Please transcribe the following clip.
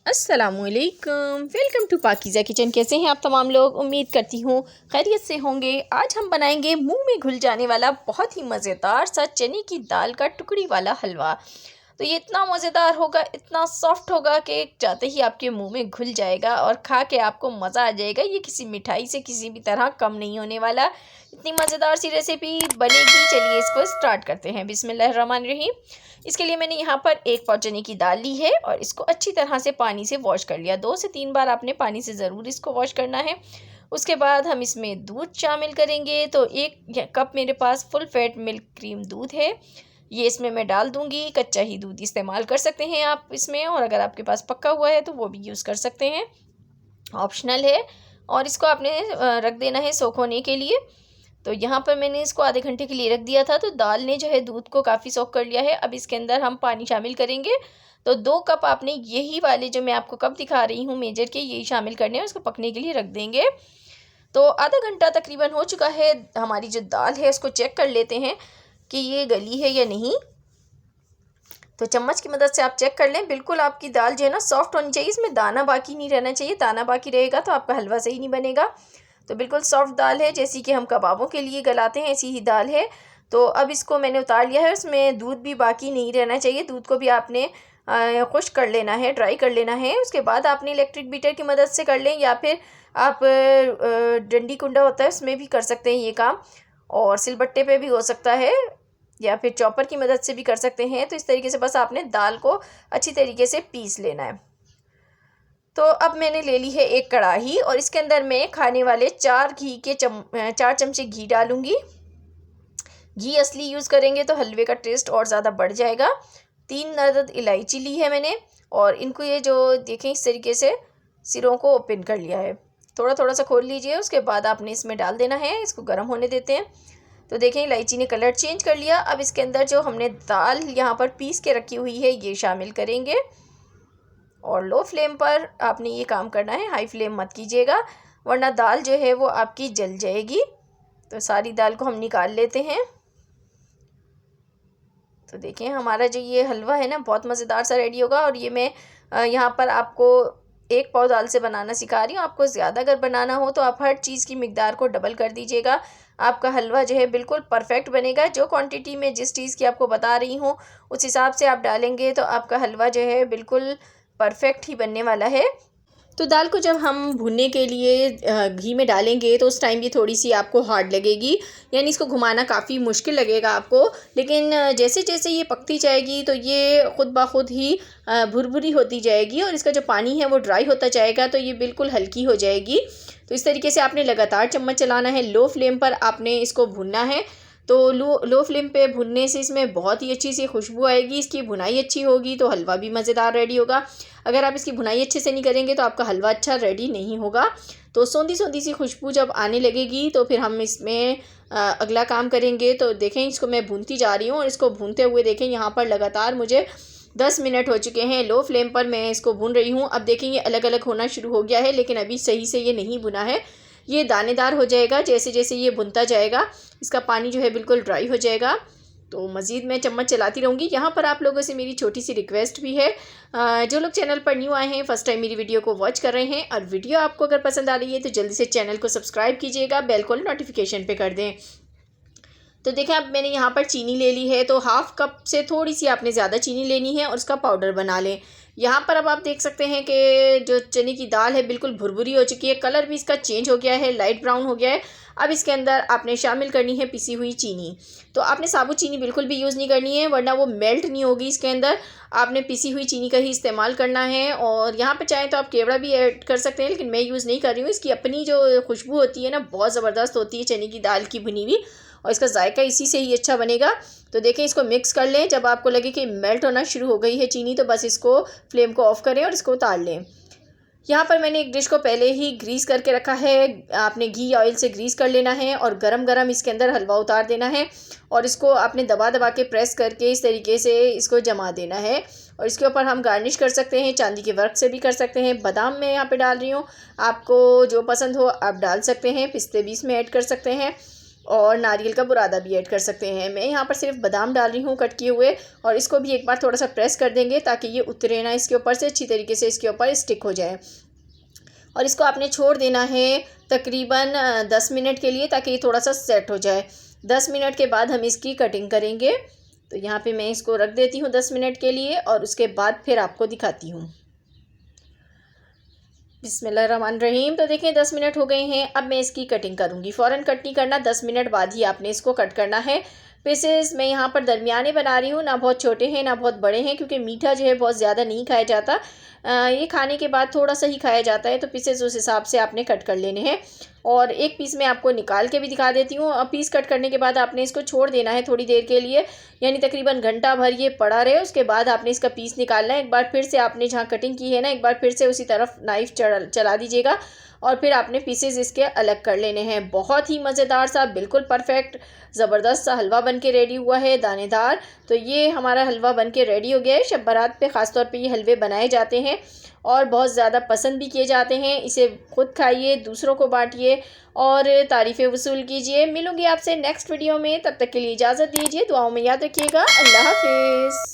अस्सलामुअलैकुम, welcome to Pakeezah kitchen. कैसे हैं आप तमाम लोग? उम्मीद करती हूँ खैरियत से होंगे। आज हम बनाएंगे मुंह में घुल जाने वाला बहुत ही मज़ेदार सा चने की दाल का टुकड़ी वाला हलवा। तो ये इतना मज़ेदार होगा, इतना सॉफ्ट होगा कि जाते ही आपके मुंह में घुल जाएगा और खा के आपको मज़ा आ जाएगा। ये किसी मिठाई से किसी भी तरह कम नहीं होने वाला। इतनी मज़ेदार सी रेसिपी बनेगी। चलिए इसको स्टार्ट करते हैं। बिस्मिल्लाहिर्रहमानिर्रहीम। इसके लिए मैंने यहाँ पर 1 पाव चने की दाल ली है और इसको अच्छी तरह से पानी से वॉश कर लिया। 2 से 3 बार आपने पानी से ज़रूर इसको वॉश करना है। उसके बाद हम इसमें दूध शामिल करेंगे। तो 1 कप मेरे पास फुल फैट मिल्क क्रीम दूध है, ये इसमें मैं डाल दूँगी। कच्चा ही दूध इस्तेमाल कर सकते हैं आप इसमें, और अगर आपके पास पका हुआ है तो वो भी यूज़ कर सकते हैं, ऑप्शनल है। और इसको आपने रख देना है सोख होने के लिए। तो यहाँ पर मैंने इसको आधे घंटे के लिए रख दिया था। तो दाल ने जो है दूध को काफ़ी सोख कर लिया है। अब इसके अंदर हम पानी शामिल करेंगे। तो 2 कप आपने यही वाले जो मैं आपको कप दिखा रही हूँ मेजर के, यही शामिल करने हैं। उसको पकने के लिए रख देंगे। तो आधा घंटा तकरीबन हो चुका है। हमारी जो दाल है उसको चेक कर लेते हैं कि ये गली है या नहीं। तो चम्मच की मदद से आप चेक कर लें। बिल्कुल आपकी दाल जो है ना सॉफ्ट होनी चाहिए, इसमें दाना बाकी नहीं रहना चाहिए। दाना बाकी रहेगा तो आपका हलवा सही नहीं बनेगा। तो बिल्कुल सॉफ्ट दाल है, जैसी कि हम कबाबों के लिए गलाते हैं ऐसी ही दाल है। तो अब इसको मैंने उतार लिया है। उसमें दूध भी बाकी नहीं रहना चाहिए। दूध को भी आपने खुश्क कर लेना है, ड्राई कर लेना है। उसके बाद आपने इलेक्ट्रिक बीटर की मदद से कर लें, या फिर आप डंडी कुंडा होता है उसमें भी कर सकते हैं ये काम, और सिलबट्टे पे भी हो सकता है, या फिर चॉपर की मदद से भी कर सकते हैं। तो इस तरीके से बस आपने दाल को अच्छी तरीके से पीस लेना है। तो अब मैंने ले ली है 1 कढ़ाई, और इसके अंदर मैं खाने वाले 4 चमचे घी डालूंगी। घी असली यूज़ करेंगे तो हलवे का टेस्ट और ज़्यादा बढ़ जाएगा। 3 अदद इलायची ली है मैंने, और इनको ये जो देखें इस तरीके से सिरों को ओपन कर लिया है। थोड़ा थोड़ा सा खोल लीजिए। उसके बाद आपने इसमें डाल देना है। इसको गर्म होने देते हैं। तो देखें इलायची ने कलर चेंज कर लिया। अब इसके अंदर जो हमने दाल यहाँ पर पीस के रखी हुई है ये शामिल करेंगे, और लो फ्लेम पर आपने ये काम करना है, हाई फ्लेम मत कीजिएगा वरना दाल जो है वो आपकी जल जाएगी। तो सारी दाल को हम निकाल लेते हैं। तो देखें हमारा जो ये हलवा है ना बहुत मज़ेदार सा रेडी होगा। और ये मैं यहाँ पर आपको 1 पाव दाल से बनाना सिखा रही हूँ। आपको ज़्यादा अगर बनाना हो तो आप हर चीज़ की मिकदार को डबल कर दीजिएगा। आपका हलवा जो है बिल्कुल परफेक्ट बनेगा। जो क्वांटिटी में जिस चीज़ की आपको बता रही हूँ उस हिसाब से आप डालेंगे तो आपका हलवा जो है बिल्कुल परफेक्ट ही बनने वाला है। तो दाल को जब हम भुनने के लिए घी में डालेंगे तो उस टाइम ये थोड़ी सी आपको हार्ड लगेगी, यानी इसको घुमाना काफ़ी मुश्किल लगेगा आपको। लेकिन जैसे जैसे ये पकती जाएगी तो ये ख़ुद ब खुद ही भुरभुरी होती जाएगी, और इसका जो पानी है वो ड्राई होता जाएगा तो ये बिल्कुल हल्की हो जाएगी। तो इस तरीके से आपने लगातार चम्मच चलाना है। लो फ्लेम पर आपने इसको भुनना है। तो लो फ्लेम पे भुनने से इसमें बहुत ही अच्छी सी खुशबू आएगी। इसकी भुनाई अच्छी होगी तो हलवा भी मज़ेदार रेडी होगा। अगर आप इसकी भुनाई अच्छे से नहीं करेंगे तो आपका हलवा अच्छा रेडी नहीं होगा। तो सौंधी सौंधी सी खुशबू जब आने लगेगी तो फिर हम इसमें अगला काम करेंगे। तो देखें इसको मैं भूनती जा रही हूँ, और इसको भूनते हुए देखें यहाँ पर लगातार मुझे 10 मिनट हो चुके हैं। लो फ्लेम पर मैं इसको भून रही हूँ। अब देखें ये अलग अलग होना शुरू हो गया है, लेकिन अभी सही से ये नहीं भुना है। ये दानेदार हो जाएगा जैसे जैसे ये भुनता जाएगा। इसका पानी जो है बिल्कुल ड्राई हो जाएगा। तो मज़ीद मैं चम्मच चलाती रहूँगी। यहाँ पर आप लोगों से मेरी छोटी सी रिक्वेस्ट भी है, जो लोग चैनल पर न्यू आए हैं, फर्स्ट टाइम मेरी वीडियो को वॉच कर रहे हैं, और वीडियो आपको अगर पसंद आ रही है तो जल्दी से चैनल को सब्सक्राइब कीजिएगा, बेल को नोटिफिकेशन पे कर दें। तो देखें अब मैंने यहाँ पर चीनी ले ली है। तो हाफ़ कप से थोड़ी सी आपने ज़्यादा चीनी लेनी है और उसका पाउडर बना लें। यहाँ पर अब आप देख सकते हैं कि जो चने की दाल है बिल्कुल भुरभुरी हो चुकी है, कलर भी इसका चेंज हो गया है, लाइट ब्राउन हो गया है। अब इसके अंदर आपने शामिल करनी है पिसी हुई चीनी। तो आपने साबुत चीनी बिल्कुल भी यूज़ नहीं करनी है वरना वो मेल्ट नहीं होगी इसके अंदर। आपने पिसी हुई चीनी का ही इस्तेमाल करना है। और यहाँ पे चाहें तो आप केवड़ा भी ऐड कर सकते हैं, लेकिन मैं यूज़ नहीं कर रही हूँ। इसकी अपनी जो खुशबू होती है ना बहुत ज़बरदस्त होती है चने की दाल की भुनी हुई, और इसका जायका इसी से ही अच्छा बनेगा। तो देखें इसको मिक्स कर लें। जब आपको लगे कि मेल्ट होना शुरू हो गई है चीनी तो बस इसको फ्लेम को ऑफ़ करें और इसको उतार लें। यहाँ पर मैंने एक डिश को पहले ही ग्रीस करके रखा है। आपने घी ऑयल से ग्रीस कर लेना है और गरम गरम इसके अंदर हलवा उतार देना है, और इसको आपने दबा दबा के प्रेस करके इस तरीके से इसको जमा देना है। और इसके ऊपर हम गार्निश कर सकते हैं, चांदी के वर्क से भी कर सकते हैं। बादाम मैं यहाँ पे डाल रही हूँ, आपको जो पसंद हो आप डाल सकते हैं। पिस्ते भी इसमें ऐड कर सकते हैं। और नारियल का बुरादा भी ऐड कर सकते हैं। मैं यहाँ पर सिर्फ बादाम डाल रही हूँ कट किए हुए, और इसको भी एक बार थोड़ा सा प्रेस कर देंगे ताकि ये उतरे ना इसके ऊपर से, अच्छी तरीके से इसके ऊपर स्टिक हो जाए। और इसको आपने छोड़ देना है तकरीबन 10 मिनट के लिए, ताकि ये थोड़ा सा सेट हो जाए। 10 मिनट के बाद हम इसकी कटिंग करेंगे। तो यहाँ पे मैं इसको रख देती हूँ 10 मिनट के लिए, और उसके बाद फिर आपको दिखाती हूँ। बिस्मिल्लाहिर्रहमानिर्रहीम। तो देखें 10 मिनट हो गए हैं। अब मैं इसकी कटिंग करूँगी। फ़ौरन कट नहीं करना, 10 मिनट बाद ही आपने इसको कट करना है। पीसेस मैं यहाँ पर दरमियाने बना रही हूँ, ना बहुत छोटे हैं ना बहुत बड़े हैं, क्योंकि मीठा जो है बहुत ज़्यादा नहीं खाया जाता। ये खाने के बाद थोड़ा सा ही खाया जाता है, तो पीसेस उस हिसाब से आपने कट कर लेने हैं। और एक पीस मैं आपको निकाल के भी दिखा देती हूँ। अब पीस कट करने के बाद आपने इसको छोड़ देना है थोड़ी देर के लिए, यानी तकरीबन घंटा भर ये पड़ा रहे। उसके बाद आपने इसका पीस निकालना है। एक बार फिर से आपने जहाँ कटिंग की है ना, एक बार फिर से उसी तरफ नाइफ़ चला दीजिएगा, और फिर आपने पीसेस इसके अलग कर लेने हैं। बहुत ही मज़ेदार सा, बिल्कुल परफेक्ट ज़बरदस्त सा हलवा बन के रेडी हुआ है, दानेदार। तो ये हमारा हलवा बन के रेडी हो गया है। शब बारात पे ख़ास तौर पे ये हलवे बनाए जाते हैं और बहुत ज़्यादा पसंद भी किए जाते हैं। इसे खुद खाइए, दूसरों को बांटिए और तारीफ़ें वसूल कीजिए। मिलूंगी आपसे नेक्स्ट वीडियो में, तब तक के लिए इजाज़त दीजिए। दुआओं में याद रखिएगा। अल्लाह हाफिज़।